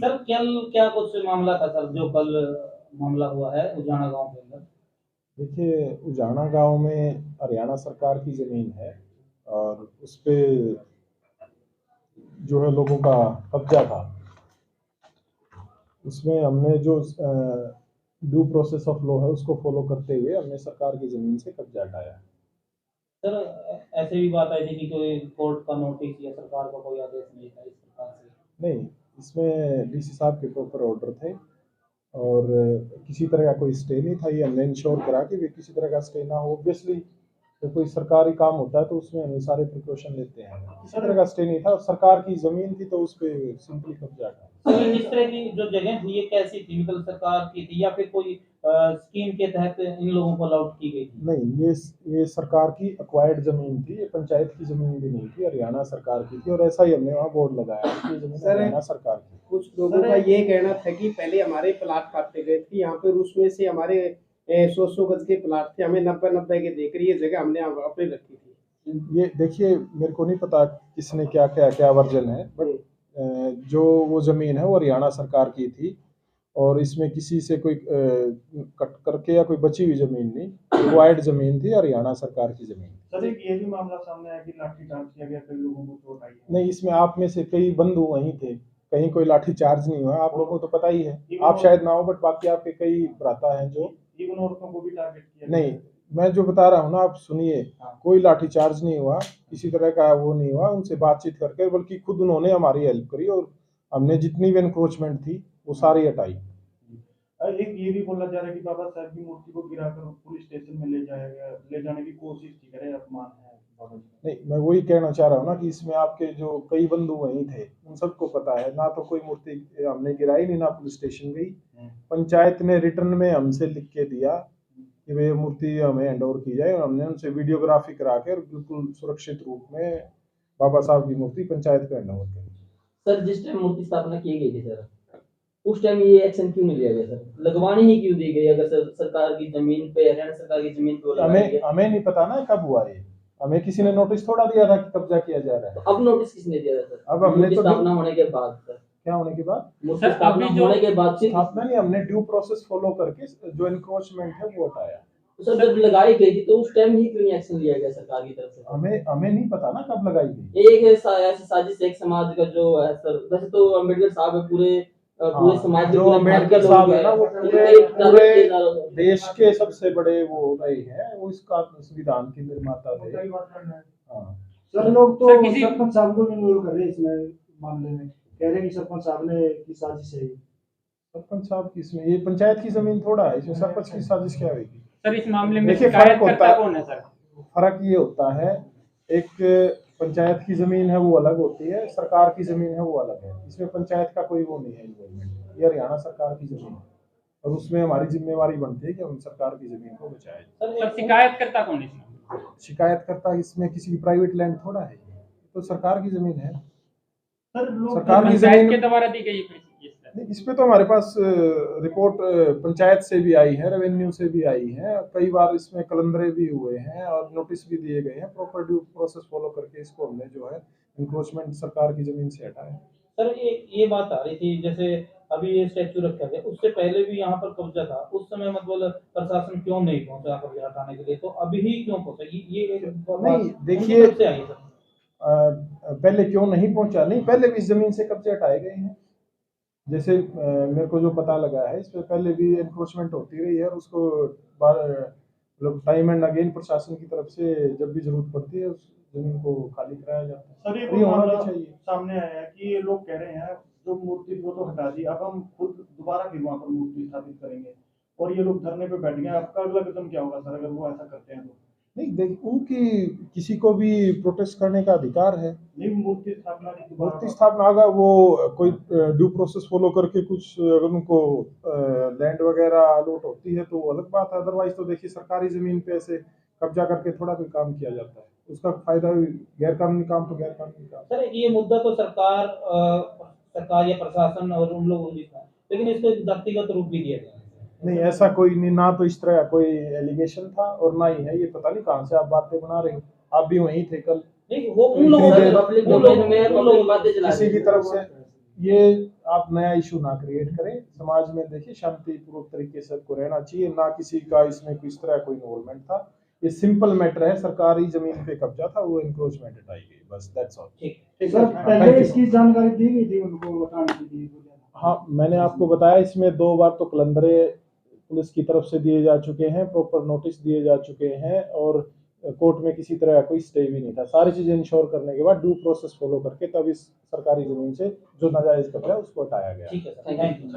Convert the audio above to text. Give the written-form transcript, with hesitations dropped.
Sir कल क्या कुछ मामला था सर, जो कल मामला हुआ है उजाना गांव के अंदर? देखिए, उजाना गांव में हरियाणा सरकार की ज़मीन है और उस पे जो है लोगों का कब्जा था। उसमें हमने जो ड्यू प्रोसेस ऑफ लॉ है उसको फॉलो करते हुए हमने सरकार की ज़मीन से कब्जा हटाया। सर ऐसे भी बात आई थी कि कोई कोर्ट का नोटिस या सरकार का कोई आदेश नहीं था इस प्रकार से? नहीं, इसमें डीसी साहब के प्रॉपर ऑर्डर थे और किसी तरह का कोई स्टे नहीं था। ये हमने इंश्योर करा कि किसी तरह का स्टे ना हो। ऑब्वियसली तो कोई सरकारी काम होता है तो उसमें हम सारे प्रिकॉशन लेते हैं। किसी तरह का स्टे नहीं था, सरकार की जमीन थी तो उस पे सिंपली कब्जा था। सर इस तरह की जो जगह थी ये कैसी थी, मतलब सरकार की थी या फिर कोई स्कीम के तहत इन लोगों को अलॉट की गई थी? नहीं, ये सरकार की एक्वायर्ड जमीन थी, ये पंचायत की जमीन भी नहीं थी, हरियाणा सरकार की थी। और ऐसा ही हमने वहाँ बोर्ड लगाया कि जमीन हरियाणा सरकार की। कुछ लोगों का ये कहना था कि पहले हमारे प्लाट काटे गए थे यहाँ पे, उसमें से हमारे 100 गज के प्लाट थे, हमें 90 के देकर ये जगह हमने अपने रखी थी। ये देखिए, मेरे को नहीं पता किसने क्या वर्जन है, बट जो वो जमीन है वो हरियाणा सरकार की थी और इसमें किसी से कोई कट करके या कोई बची हुई जमीन नहीं, एक्वायर्ड जमीन थी, हरियाणा सरकार की जमीन। सर एक ये भी मामला सामने आया कि लाठीचार्ज किया गया, कई लोगों को चोट आई है। नहीं, इसमें आप में से कई बंधु वहीं थे, कहीं कोई लाठी चार्ज नहीं हुआ। आप लोगों को तो पता ही है, आप शायद ना हो, बट बाकी आपके कई भ्राता हैं जो। इवन औरतों को भी टारगेट किया? नहीं, मैं जो बता रहा हूँ ना, आप सुनिए, कोई लाठी चार्ज नहीं हुआ, किसी तरह का वो नहीं हुआ। उनसे बातचीत करके, बल्कि खुद उन्होंने हमारी हेल्प करी और हमने जितनी भी एनक्रोचमेंट थी वो सारी हटाई। एक ये भी बोला जा रहा है कि बाबा साहब की मूर्ति को गिराकर पुलिस स्टेशन में ले जाया गया, ले जाने की कोशिश की, करे अपमान है बाबा जी। नहीं, मैं वही कहना चाह रहा हूँ ना कि इसमें आपके जो कई बंधु वहीं थे उन सबको पता है ना। तो कोई मूर्ति हमने गिराई नहीं, ना पुलिस स्टेशन गई। पंचायत ने रिटर्न में हमसे लिख के दिया कि भाई मूर्ति हमें हैंड ओवर की जाए और हमने उनसे वीडियोग्राफी करा कर बिल्कुल सुरक्षित रूप में बाबा साहब की मूर्ति पंचायत को हैंड ओवर करी। सर जिस टाइम मूर्ति स्थापना की गई थी सर, उस टाइम ये एक्शन क्यों नहीं लिया गया सर? लगवानी ही क्यों दी गई अगर सरकार की जमीन पे, हरियाणा सरकार की जमीन पे? हमें नहीं पता ना कब हुआ ये। हमें किसी ने नोटिस थोड़ा दिया था कि कब्जा किया जा रहा है। तो अब नोटिस किसने दिया था सर? अब हमने तो स्थापना होने के बाद सर। क्या होने के बाद? सर स्थापना होने के बाद से स्थापना नहीं, हमने ड्यू प्रोसेस फॉलो करके जो एनक्रोचमेंट है वो हटाया। तो सर जब लगाई गई थी तो उस टाइम ही क्यों नहीं एक्शन लिया गया सरकार की तरफ से? हमें नहीं पता ना कब लगाई गई। एक ऐसी साजिश एक समाज का जो है सर, वैसे तो अम्बेडकर साहब है पूरे समाज जो अम्बेडकर साहब है ना वो पूरे देश के सबसे बड़े वो रहे हैं, वो इसका संविधान के निर्माता थे। सर लोग तो सरपंच साहब को भी इन्वॉल्व कर रहे हैं इसमें मामले में, कह रहे हैं कि सरपंच साहब ने की साजिश है। सरपंच साहब की इसमें, ये पंचायत की जमीन थोड़ा है, इसमें सरपंच की साजिश क्या होगी? सर इस मामले में देखिए, फर्क होता है। कौन है सर? फर्क ये होता है, एक पंचायत की जमीन है वो अलग होती है, सरकार की जमीन है वो अलग है। इसमें पंचायत का कोई वो नहीं है इन्वॉल्वमेंट। ये हरियाणा सरकार की जमीन है और उसमें हमारी जिम्मेवारी बनती है कि हम सरकार की जमीन को बचाएं। सर शिकायतकर्ता कौन है इसमें? शिकायतकर्ता इसमें किसी की प्राइवेट लैंड थोड़ा है, तो सरकार की जमीन है। सरकार की जमीन के द्वारा दी गई नहीं, इस पे तो हमारे पास रिपोर्ट पंचायत से भी आई है, रेवेन्यू से भी आई है। कई बार इसमें कलंदरे भी हुए हैं और नोटिस भी दिए गए हैं। प्रॉपर ड्यू प्रोसेस फॉलो करके इसको हमने जो है इंक्रोचमेंट सरकार की जमीन से हटाया। सर ये बात आ रही थी, जैसे अभी ये स्टैचू रखा गया, उससे पहले भी यहाँ पर कब्जा था, उस समय मतलब प्रशासन क्यों नहीं पहुंचा कब्जा हटाने के लिए, तो अभी ही क्यों पहुंचा? ये नहीं, देखिए, पहले क्यों नहीं पहुंचा? नहीं, पहले भी इस जमीन से कब्जे हटाए गए हैं। जैसे मेरे को जो पता लगा है, इस पे पहले भी एनक्रोचमेंट होती रही है और उसको मतलब टाइम एंड अगेन प्रशासन की तरफ से जब भी जरूरत पड़ती है उस जमीन को खाली कराया जाता है। सर ये होना भी चाहिए। सामने आया है कि ये लोग कह रहे हैं जो मूर्ति वो तो हटा दी, अब हम खुद दोबारा फिर वहाँ पर मूर्ति स्थापित करेंगे, और ये लोग धरने पे बैठ गए। आपका अगला कदम क्या होगा सर अगर वो ऐसा करते हैं तो? नहीं, देखिए, उनकी किसी को भी प्रोटेस्ट करने का अधिकार है। नहीं, मूर्ति स्थापना अगर वो कोई ड्यू प्रोसेस फॉलो करके कुछ अगर उनको लैंड वगैरह अलॉट होती है तो वो अलग बात है। अदरवाइज तो देखिए, सरकारी जमीन पे ऐसे कब्जा करके थोड़ा कोई काम किया जाता है, उसका फायदा गैर कानूनी काम तो गैर कानूनी काम। सर ये मुद्दा तो सरकार या प्रशासन और उन लोगों ने, लेकिन इसको एक व्यक्तिगत रूप भी दिया गया। नहीं, ऐसा कोई नहीं, ना तो इस तरह का कोई एलिगेशन था और ना ही है। ये पता नहीं कहाँ से आप बातें बना रहे हो, आप भी वहीं थे कल। नहीं, वो उन लोगों किसी की तरफ से ये आप नया इशू ना क्रिएट करें, समाज में देखिए शांतिपूर्वक तरीके से सबको रहना चाहिए, ना किसी का इसमें किस तरह कोई इन्वॉल्वमेंट था। ये सिंपल मैटर है, सरकारी जमीन पे कब्जा था, वो इंक्रोचमेंट हटाई गई, बस दैट्स ऑल। ठीक सर हाँ, पहले thank you. इसकी जानकारी दी गई थी उनको हटाने के लिए? हाँ, मैंने आपको बताया इसमें 2 बार तो कलंदरे पुलिस की तरफ से दिए जा चुके हैं, प्रॉपर नोटिस दिए जा चुके हैं, और कोर्ट में किसी तरह का कोई स्टे भी नहीं था। सारी चीजें इंश्योर करने के बाद ड्यू प्रोसेस फॉलो करके तब इस सरकारी जमीन से जो नाजायज कब्जा है उसको हटाया गया। है सर, थैंक यू।